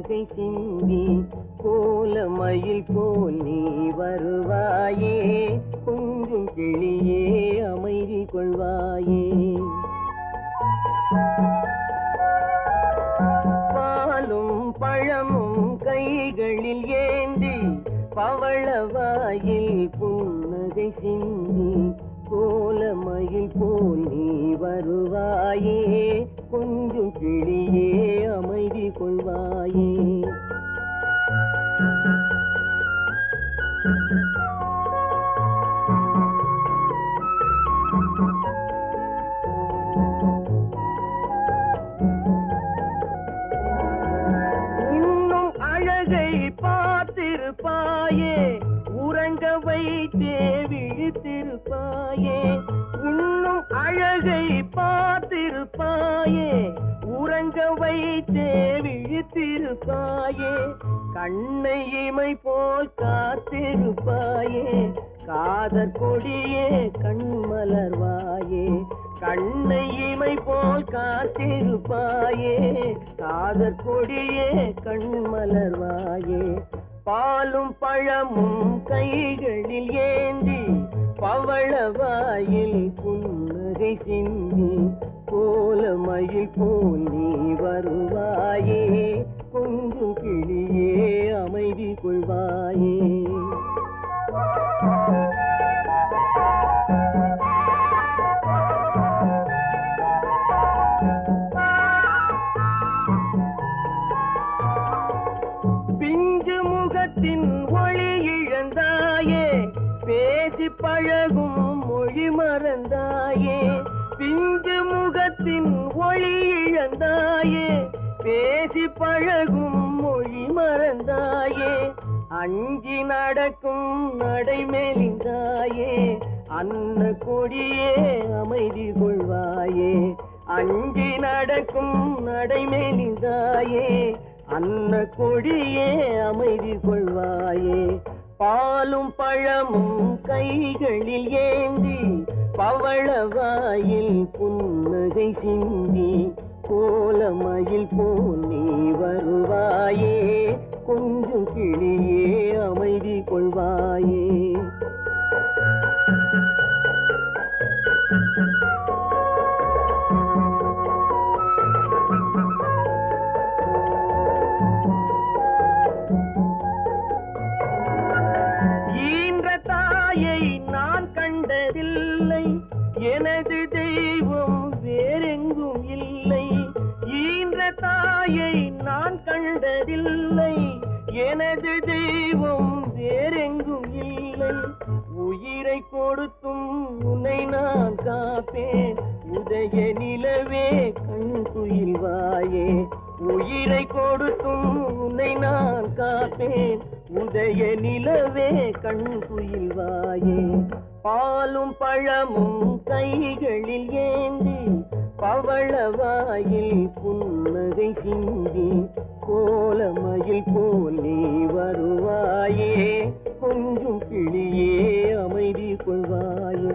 புன்னகை சிந்தி கோலமயில் போல் நீ வருவாயே கொஞ்சம் கிளியே அமைதி கொள்வாயே பாலும் பழமும் கைகளில் ஏந்தி பவளவாயில் புன்னகை சிந்தி கோலமயில் போல் நீ வருவாயே கொஞ்சம் கிளியே அமைதி கொள்வாயே இன்னும் அழகை பார்த்திருப்பாயே உறங்க வைத்தே விழித்திருப்பாயே இன்னும் அழகை பார்த்திருப்பாயே உறங்க வைத்தே விழித்திருப்பாயே கண்ணை இமை போல் காத்திருப்பாயே காதற் கொடியே கண்மலர்வாயே கண்ணை இமை போல் காத்திருப்பாயே காதற் கொடியே கண்மலர்வாயே பாலும் பழமும் கைகளில் ஏந்தி பவளவாயில் புன்னகை சிந்தி கோலமயில் போல் நீ வருவாயே கொஞ்சம் கிளியே அமைதி கொள்வாயே பிஞ்சு முகத்தின் ஒளி இழந்தாயே பேசி பழகும் மொழி மறந்தாயே பிஞ்சு முகத்தின் ஒளி இழந்தாயே பேசி பழகும் மொழி மறந்தாயே அஞ்சி நடக்கும் நடை மெலிந்தாயே அன்ன கொடியே அமைதி கொள்வாயே அஞ்சி நடக்கும் நடை மெலிந்தாயே அன்ன கொடியே அமைதி கொள்வாயே பாலும் பழமும் கைகளில் ஏந்தி பவளவாயில் புன்னகை சிந்தி கோலமயில் போல் நீ வருவாயே கொஞ்சம் கிளியே அமைதி கொள்வாயே நான் கண்டதில்லை எனது தெய்வம் வேறெங்கும் இல்லை ஈன்ற தாயை நான் கண்டதில்லை எனது தெய்வம் வேறெங்கும் இல்லை உயிரை கொடுத்தும் உன்னை நான் காப்பேன் உதய நிலவே கண் துயில்வாயே உயிரை கொடுத்தும் உன்னை நான் காப்பேன் உதய நிலவே கண் துயில்வாயே பாலும் பழமும் கைகளில் ஏந்தி பவளவாயில் புன்னகை சிந்தி கோலமயில் போல் நீ வருவாயே கொஞ்சம் கிளியே அமைதி கொள்வாயே